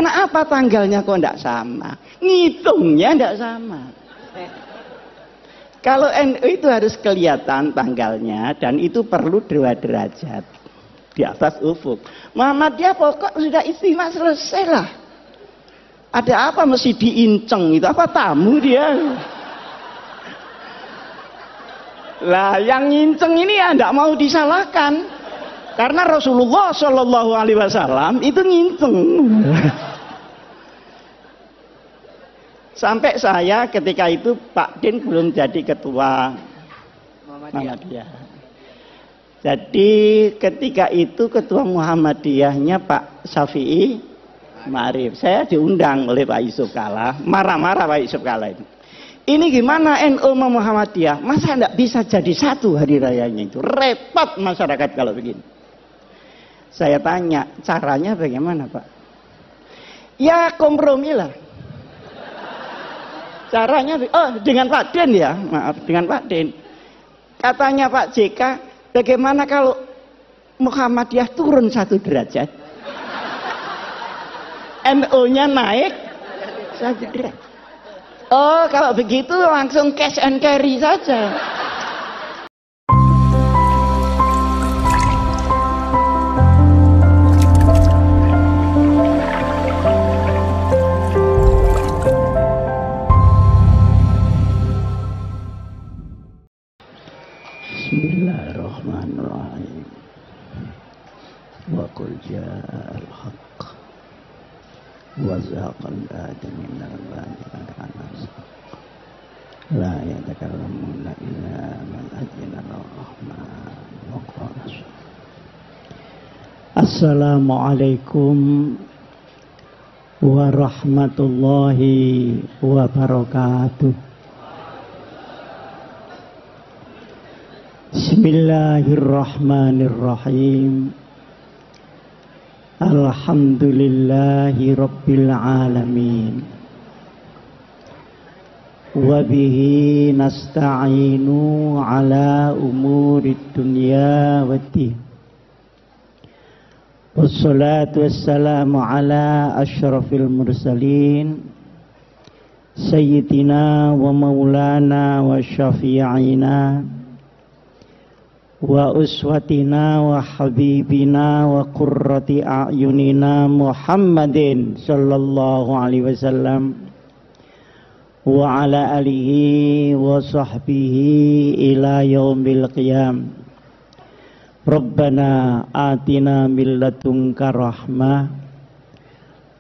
Kenapa tanggalnya kok tidak sama? Ngitungnya tidak sama. Kalau NU itu harus kelihatan tanggalnya, dan itu perlu 2 derajat di atas ufuk. Muhammadiyah pokok sudah istimewa, selesai lah. Ada apa mesti diinceng itu? Apa tamu dia? Lah yang nginceng ini ya tidak mau disalahkan, karena Rasulullah Shallallahu Alaihi Wasallam itu nginceng. Sampai saya ketika itu Pak Din belum jadi ketua Muhammadiyah. Jadi ketika itu ketua Muhammadiyahnya Pak Syafi'i Ma'arif. Saya diundang oleh Pak Yusuf Kalla, marah-marah Pak Yusuf Kalla itu. Ini gimana NU sama Muhammadiyah? Masa enggak bisa jadi satu hari rayanya itu? Repot masyarakat kalau begini. Saya tanya, caranya bagaimana Pak? Ya kompromi lah. Caranya, dengan Pak Den ya, maaf, dengan Pak Den. Katanya Pak JK, bagaimana kalau Muhammadiyah turun 1 derajat? NU-nya naik 1 derajat. Oh, kalau begitu langsung cash and carry saja. Bismillahirrahmanirrahim. Wa qul ja'al haqq wa zahaqal batil innal batila kana zahuqa. La yatakallamuna illa man adina ar-rahman wa qala. Assalamualaikum warahmatullahi wabarakatuh. Bismillahirrahmanirrahim. Alhamdulillahi rabbil alamin. Wa bihi nasta'inu ala umurid dunya waddin. Wassalatu wassalamu ala asyrafil mursalin sayyidina wa maulana wa syafi'ina wa uswatina wa habibina wa qurrati a'yunina Muhammadin sallallahu alaihi wasallam wa ala alihi wa sahbihi ila yaumil qiyam. Rabbana atina min ladunka rahmah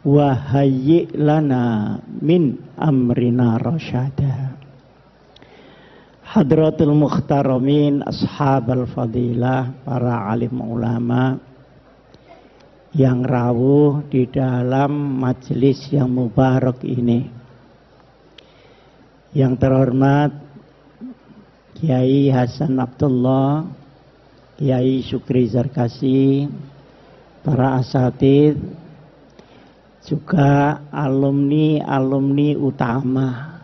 wa hayyi' lana min amrina rasyada. Hadratul Mukhtaramin, Ashabal Fadilah, para alim ulama yang rawuh di dalam majelis yang mubarak ini. Yang terhormat Kiai Hasan Abdullah, Kiai Syukri Zarkasi, para asatidz, juga alumni utama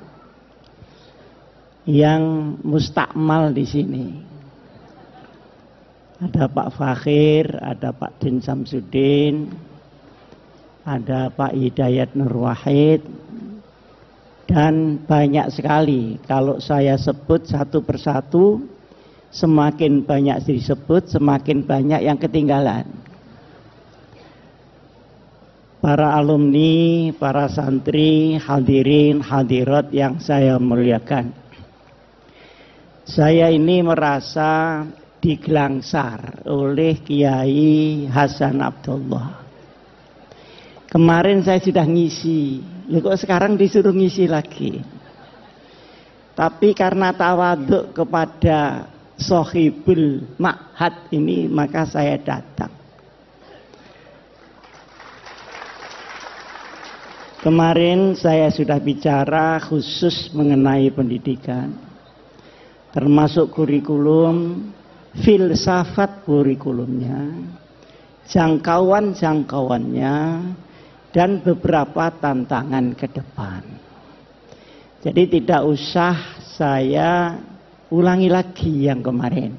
yang mustakmal di sini. Ada Pak Fakhir, ada Pak Din Samsudin, ada Pak Hidayat Nur Wahid, dan banyak sekali. Kalau saya sebut satu persatu, semakin banyak disebut, semakin banyak yang ketinggalan. Para alumni, para santri, hadirin, hadirat yang saya muliakan. Saya ini merasa digelangsar oleh Kiai Hasan Abdullah. Kemarin saya sudah ngisi, kok sekarang disuruh ngisi lagi. Tapi karena tawaduk kepada Sohibul Ma'had ini, maka saya datang. Kemarin saya sudah bicara khusus mengenai pendidikan, termasuk kurikulum, filsafat kurikulumnya, jangkauan-jangkauannya, dan beberapa tantangan ke depan. Jadi tidak usah saya ulangi lagi yang kemarin.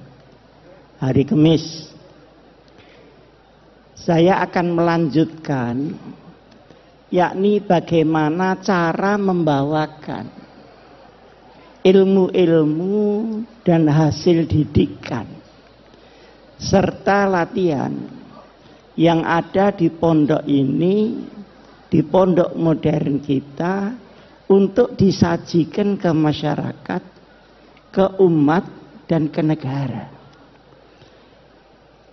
Hari Kamis saya akan melanjutkan yakni bagaimana cara membawakan ilmu-ilmu dan hasil didikan serta latihan yang ada di pondok ini, di pondok modern kita, untuk disajikan ke masyarakat, ke umat dan ke negara.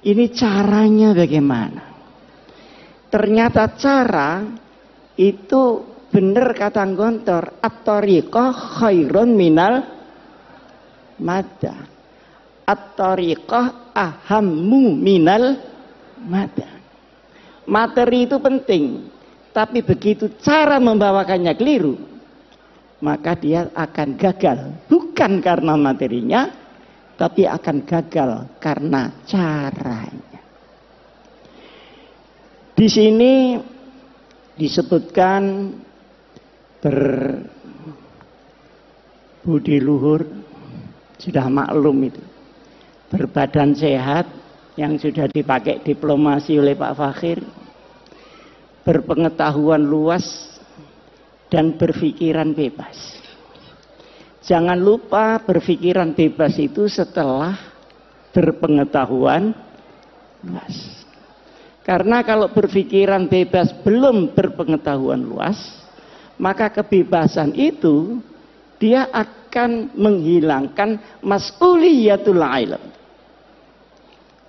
Ini caranya bagaimana? Ternyata cara itu benar kata Gontor, at-tariqah khairun minal mada. At-tariqah ahammu minal mada. Materi itu penting, tapi begitu cara membawakannya keliru, maka dia akan gagal. Bukan karena materinya, tapi akan gagal karena caranya. Di sini disebutkan berbudi luhur, sudah maklum itu, berbadan sehat yang sudah dipakai diplomasi oleh Pak Fakhir, berpengetahuan luas dan berpikiran bebas. Jangan lupa berpikiran bebas itu setelah berpengetahuan luas. Karena kalau berpikiran bebas belum berpengetahuan luas, maka kebebasan itu dia akan menghilangkan mas'uliyatul ilm,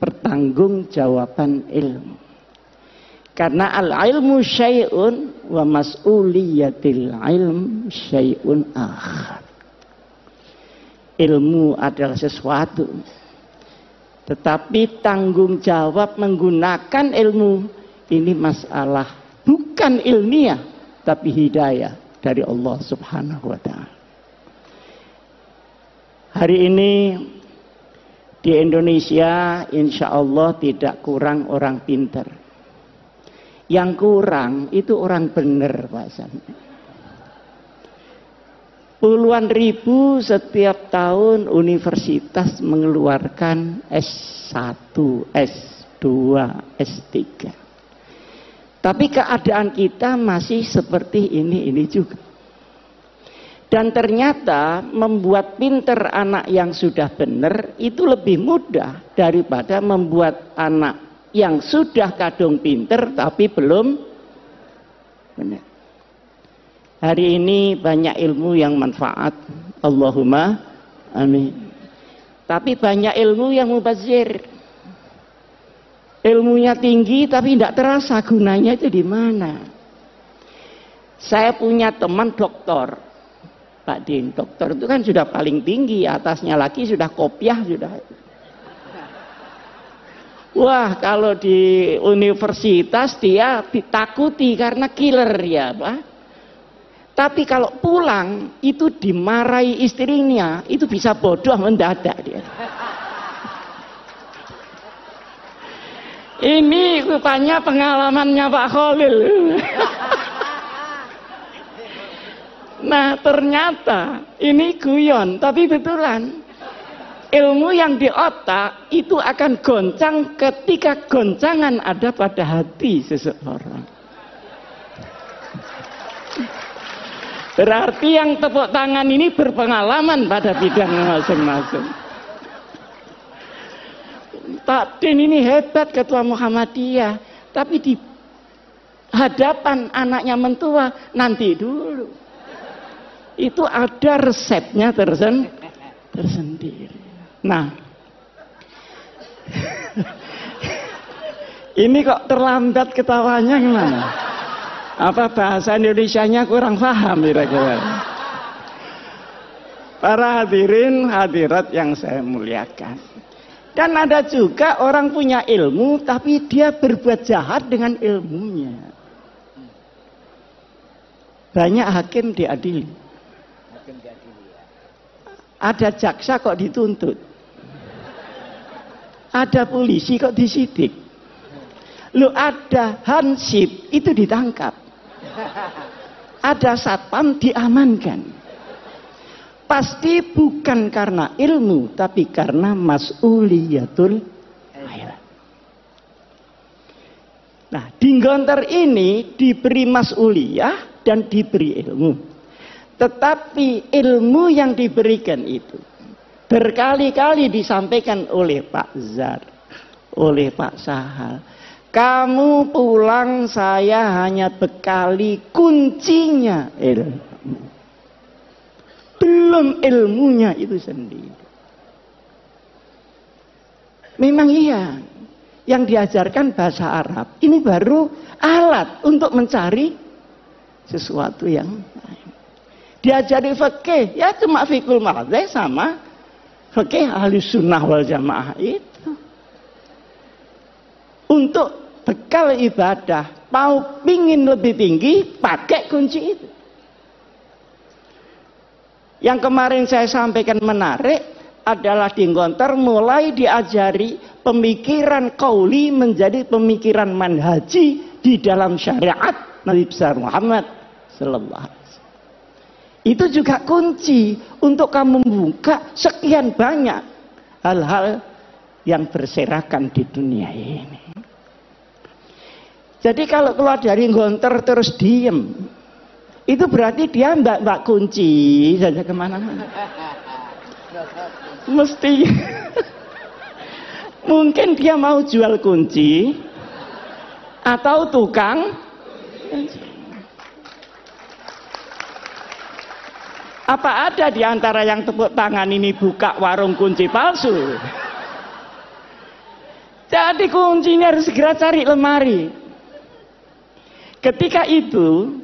pertanggungjawaban ilmu. Karena al-ilmu syai'un wa mas'uliyatil ilm syai'un akhar. Ilmu adalah sesuatu, tetapi tanggung jawab menggunakan ilmu ini masalah bukan ilmiah, tapi hidayah dari Allah Subhanahu wa ta'ala. Hari ini di Indonesia insya Allah tidak kurang orang pintar. Yang kurang itu orang benar, Pak Hasan. Puluhan ribu setiap tahun universitas mengeluarkan S1, S2, S3. Tapi keadaan kita masih seperti ini juga. Dan ternyata membuat pinter anak yang sudah benar itu lebih mudah daripada membuat anak yang sudah kadung pinter tapi belum benar. Hari ini banyak ilmu yang manfaat, Allahumma amin. Tapi banyak ilmu yang mubazir. Ilmunya tinggi tapi tidak terasa gunanya itu di mana. Saya punya teman doktor, Pak Din. Dokter itu kan sudah paling tinggi, atasnya lagi sudah kopiah sudah. Wah, kalau di universitas dia ditakuti karena killer ya, Pak. Tapi kalau pulang itu dimarahi istrinya, itu bisa bodoh mendadak dia. Ini rupanya pengalamannya Pak Khalil. Nah, ternyata ini guyon, tapi betulan. Ilmu yang di otak itu akan goncang ketika goncangan ada pada hati seseorang. Berarti yang tepuk tangan ini berpengalaman pada bidang masing-masing. Pak Din ini hebat ketua Muhammadiyah, tapi di hadapan anaknya mentua nanti dulu. Itu ada resepnya tersendiri. Nah, ini kok terlambat ketawanya gimana? Apa bahasa Indonesianya kurang paham kira-kira? Para hadirin hadirat yang saya muliakan. Dan ada juga orang punya ilmu tapi dia berbuat jahat dengan ilmunya. Banyak hakim diadili. Ada jaksa kok dituntut. Ada polisi kok disidik. Lu ada hansip itu ditangkap. Ada satpam diamankan. Pasti bukan karena ilmu, tapi karena mas'uliyatul ilm. Nah, di Gontor ini diberi mas'uliyah dan diberi ilmu. Tetapi ilmu yang diberikan itu berkali-kali disampaikan oleh Pak Zar, oleh Pak Sahal. Kamu pulang saya hanya bekali kuncinya ilmu. Belum ilmunya itu sendiri. Memang iya, yang diajarkan bahasa Arab ini baru alat untuk mencari sesuatu yang lain. Diajari fikih, ya cuma fikul madheh sama fikih ahli sunnah wal jamaah itu. Untuk bekal ibadah, mau pingin lebih tinggi, pakai kunci itu. Yang kemarin saya sampaikan menarik adalah di Gontor mulai diajari pemikiran qauli menjadi pemikiran manhaji di dalam syariat Nabi besar Muhammad sallallahu alaihi wasallam. Itu juga kunci untuk kamu membuka sekian banyak hal-hal yang berserakan di dunia ini. Jadi kalau keluar dari Gontor terus diem, itu berarti dia mbak kunci saja kemana-mana. Mesti mungkin dia mau jual kunci atau tukang kunci. Apa ada di antara yang tepuk tangan ini buka warung kunci palsu? Jadi kuncinya harus segera cari lemari. Ketika itu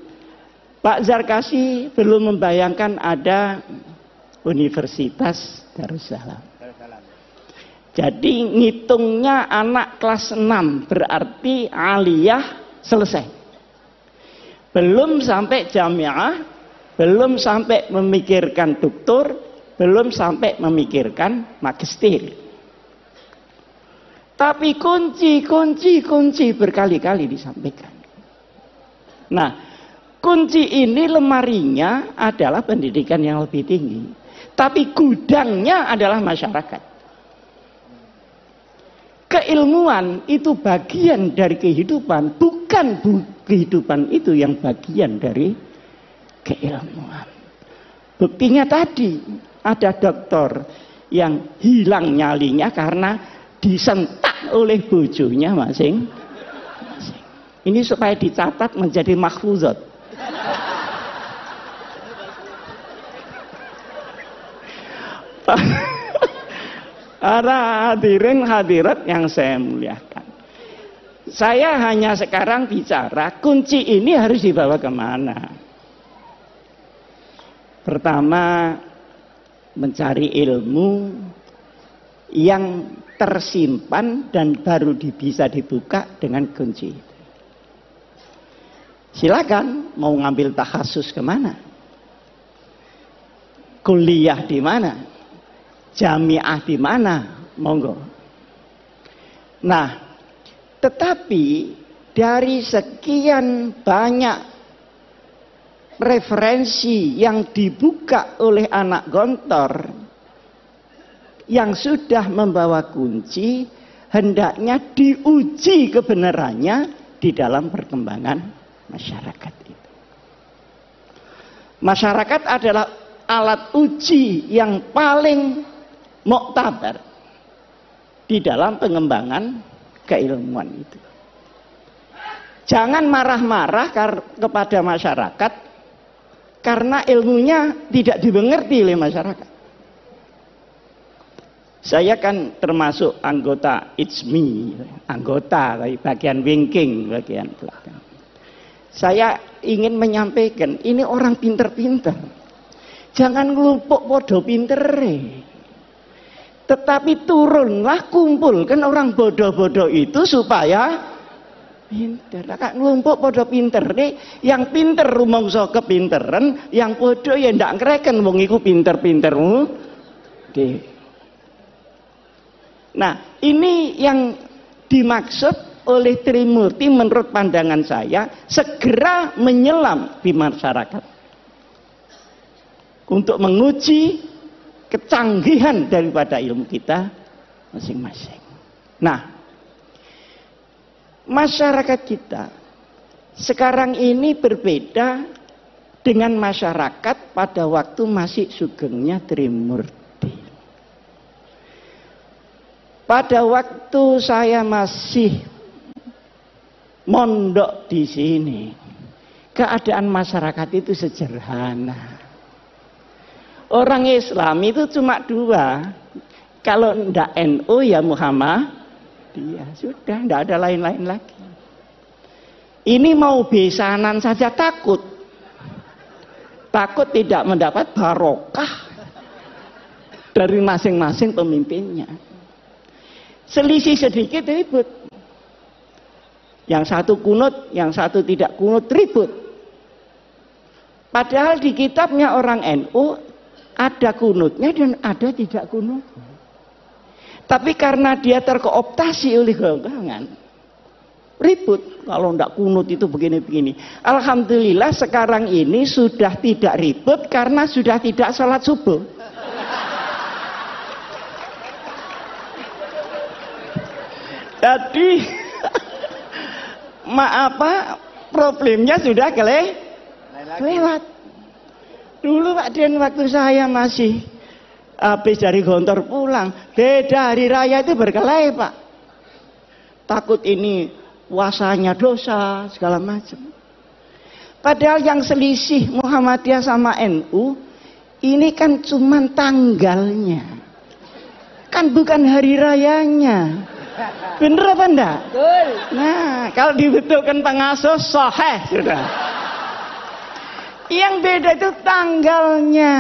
Pak Zarkasi belum membayangkan ada Universitas Darussalam. Jadi ngitungnya anak kelas 6 berarti aliyah selesai. Belum sampai jamiah, belum sampai memikirkan doktor, belum sampai memikirkan magister. Tapi kunci berkali-kali disampaikan. Nah, kunci ini lemarinya adalah pendidikan yang lebih tinggi. Tapi gudangnya adalah masyarakat. Keilmuan itu bagian dari kehidupan, bukan kehidupan itu yang bagian dari keilmuan. Buktinya tadi ada dokter yang hilang nyalinya karena disentak oleh bojonya masing-masing. Ini supaya dicatat menjadi mahfuzat. Para hadirin hadirat yang saya muliakan, saya hanya sekarang bicara kunci ini harus dibawa kemana. Pertama, mencari ilmu yang tersimpan dan baru bisa dibuka dengan kunci. Silakan mau ngambil takhasus kemana, kuliah di mana, jamiah di mana, monggo. Nah, tetapi dari sekian banyak referensi yang dibuka oleh anak Gontor yang sudah membawa kunci, hendaknya diuji kebenarannya di dalam perkembangan masyarakat itu. Masyarakat adalah alat uji yang paling muktabar di dalam pengembangan keilmuan itu. Jangan marah-marah kepada masyarakat karena ilmunya tidak dimengerti oleh masyarakat. Saya kan termasuk anggota ITSMI, anggota bagian wingking, bagian belakang. Saya ingin menyampaikan, ini orang pinter-pinter. Jangan ngelupuk podo pintere. Tetapi turunlah, kumpulkan orang bodoh-bodoh itu supaya pinter. Kak ngelumpuk podo pinter nih, yang pinter rumangsa kepinteran, yang bodoh ya ndak ngreken wong iku pinter-pintermu. Nah, ini yang dimaksud oleh Trimurti menurut pandangan saya, segera menyelam di masyarakat untuk menguji kecanggihan daripada ilmu kita masing-masing. Nah, Masyarakat kita sekarang ini berbeda dengan masyarakat pada waktu masih sugengnya Trimurti. Pada waktu saya masih mondok di sini, keadaan masyarakat itu sederhana. Orang Islam itu cuma dua, kalau ndak NU ya Muhammadiyah, sudah ndak ada lain-lain lagi. Ini mau besanan saja takut tidak mendapat barokah dari masing-masing pemimpinnya. Selisih sedikit ribut. Yang satu kunut, yang satu tidak kunut, ribut. Padahal di kitabnya orang NU ada kunutnya dan ada tidak kunutnya. Tapi karena dia terkooptasi oleh golongan, ribut. Kalau tidak kunut itu begini-begini. Alhamdulillah sekarang ini sudah tidak ribut karena sudah tidak sholat subuh. Jadi problemnya sudah kelewat. Dulu Pak Den waktu saya masih habis dari Gontor pulang, beda hari raya itu berkelahi Pak. Takut ini puasanya dosa segala macam. Padahal yang selisih Muhammadiyah sama NU ini kan cuman tanggalnya, kan bukan hari rayanya. Bener apa enggak? Betul. Nah, kalau dibutuhkan pengasuh sahih sudah. Yang beda itu tanggalnya.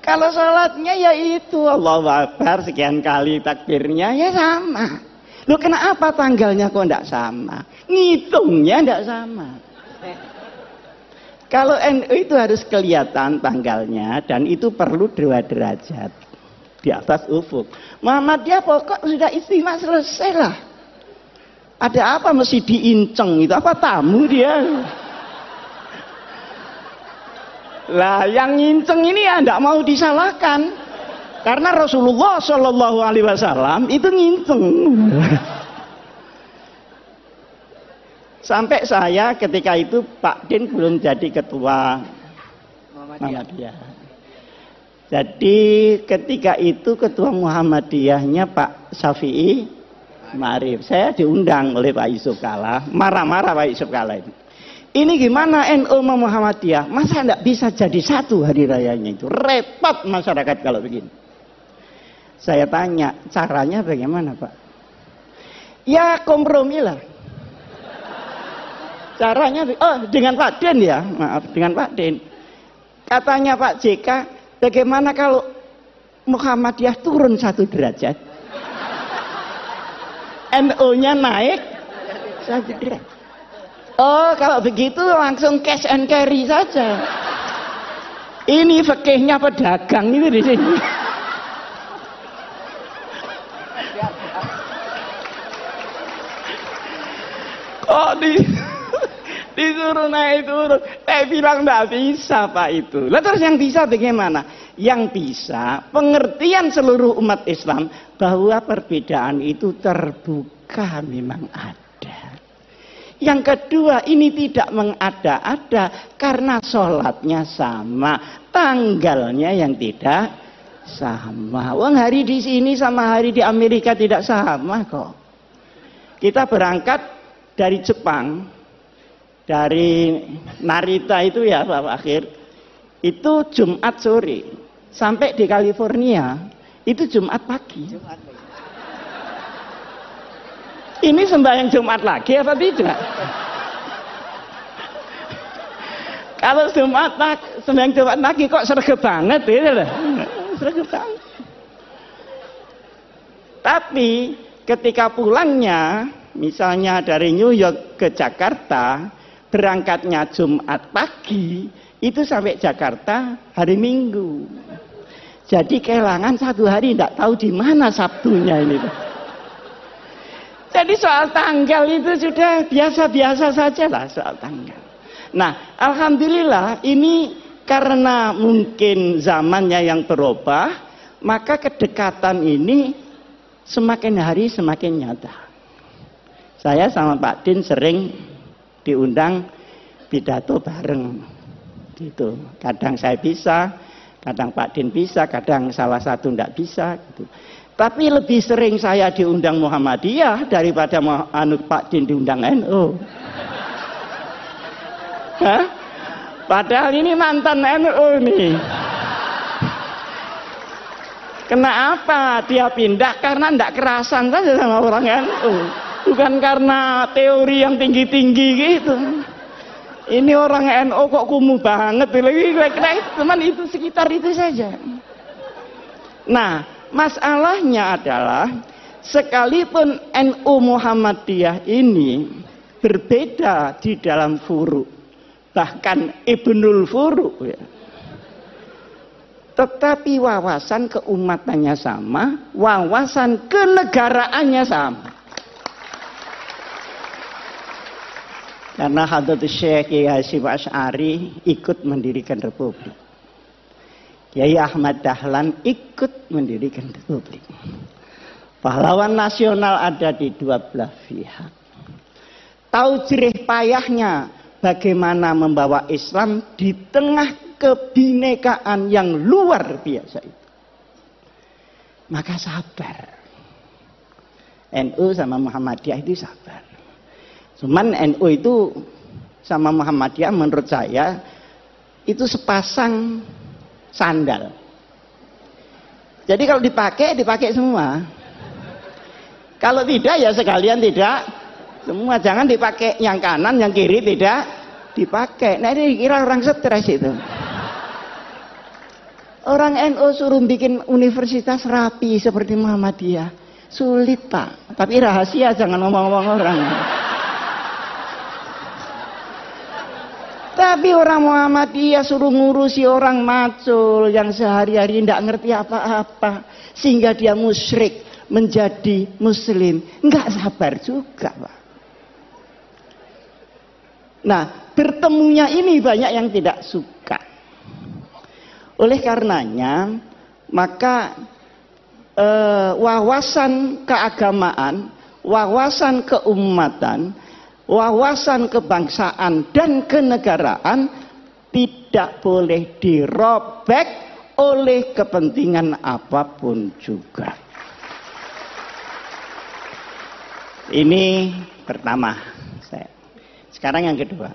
Kalau sholatnya ya itu Allahu Akbar sekian kali takbirnya ya sama. Loh kenapa tanggalnya kok enggak sama? Ngitungnya enggak sama. Kalau NU itu harus kelihatan tanggalnya dan itu perlu 2 derajat di atas ufuk. Muhammadiyah pokok sudah istimewa selesai lah. Ada apa mesti diinceng itu? Apa tamu dia? Lah yang nginceng ini ya tidak mau disalahkan. Karena Rasulullah Shallallahu Alaihi Wasallam itu nginceng. Sampai saya ketika itu Pak Din belum jadi ketua Muhammadiyah. Jadi ketika itu ketua Muhammadiyahnya Pak Syafi'i Ma'arif. Saya diundang oleh Pak Yusuf Kalla. Marah-marah Pak Yusuf Kalla itu. Ini gimana NU sama Muhammadiyah? Masa enggak bisa jadi satu hari rayanya itu? Repot masyarakat kalau begini. Saya tanya, caranya bagaimana Pak? Ya kompromi lah. Caranya, dengan Pak Den ya, maaf, dengan Pak Den. Katanya Pak JK, bagaimana kalau Muhammadiyah turun 1 derajat? NU-nya naik 1 derajat. Oh, kalau begitu langsung cash and carry saja. Ini fikihnya pedagang itu di sini. Kok disuruh naik turun? Saya bilang enggak bisa Pak itu. Lah terus yang bisa bagaimana? Yang bisa pengertian seluruh umat Islam bahwa perbedaan itu terbuka memang ada. Yang kedua, ini tidak mengada-ada karena sholatnya sama, tanggalnya yang tidak sama. Wong hari di sini sama hari di Amerika tidak sama kok. Kita berangkat dari Jepang, dari Narita itu ya Pak Akhir, itu Jumat sore, sampai di California itu Jumat pagi. Ini sembahyang Jumat lagi apa tidak? Kalau sembahyang Jumat lagi kok sregep banget ya, sregep banget. Tapi ketika pulangnya, misalnya dari New York ke Jakarta, berangkatnya Jumat pagi, itu sampai Jakarta hari Minggu. Jadi kehilangan 1 hari, tidak tahu di mana Sabtunya ini. Jadi soal tanggal itu sudah biasa-biasa saja lah soal tanggal. Nah, alhamdulillah ini karena mungkin zamannya yang berubah, maka kedekatan ini semakin hari semakin nyata. Saya sama Pak Din sering diundang pidato bareng gitu. Kadang saya bisa, kadang Pak Din bisa, kadang salah satu tidak bisa gitu. Tapi lebih sering saya diundang Muhammadiyah daripada Pak Din diundang NU. Hah? Padahal ini mantan NU nih. Kenapa dia pindah? Karena tidak kerasan saja sama orang NU. Bukan karena teori yang tinggi-tinggi gitu. Ini orang NU kok kumuh banget. Teman itu sekitar itu saja. Nah, masalahnya adalah sekalipun NU Muhammadiyah ini berbeda di dalam furu, bahkan Ibnul Furu ya. Tetapi wawasan keumatannya sama, wawasan kenegaraannya sama. Karena Hadratus Syekh Kiai Hasyim Asy'ari ikut mendirikan republik. Kiai Ahmad Dahlan ikut mendirikan republik. Pahlawan nasional ada di dua belah pihak. Tahu jerih payahnya bagaimana membawa Islam di tengah kebinekaan yang luar biasa itu. Maka sabar. NU sama Muhammadiyah itu sabar. Cuman NU itu sama Muhammadiyah menurut saya itu sepasang sandal. Jadi kalau dipakai semua. Kalau tidak ya sekalian tidak semua. Jangan dipakai yang kanan, yang kiri tidak dipakai. Nah ini kira orang stres itu. Orang NU suruh bikin universitas rapi seperti Muhammadiyah. Sulit Pak. Tapi rahasia, jangan ngomong-ngomong orang. Tapi orang Muhammadiyah suruh ngurusi orang macul yang sehari-hari tidak ngerti apa-apa. Sehingga dia musyrik menjadi muslim. Enggak sabar juga Pak. Nah, bertemunya ini banyak yang tidak suka. Oleh karenanya, maka wawasan keagamaan, wawasan keumatan, wawasan kebangsaan dan kenegaraan tidak boleh dirobek oleh kepentingan apapun juga. Ini pertama. Sekarang yang kedua.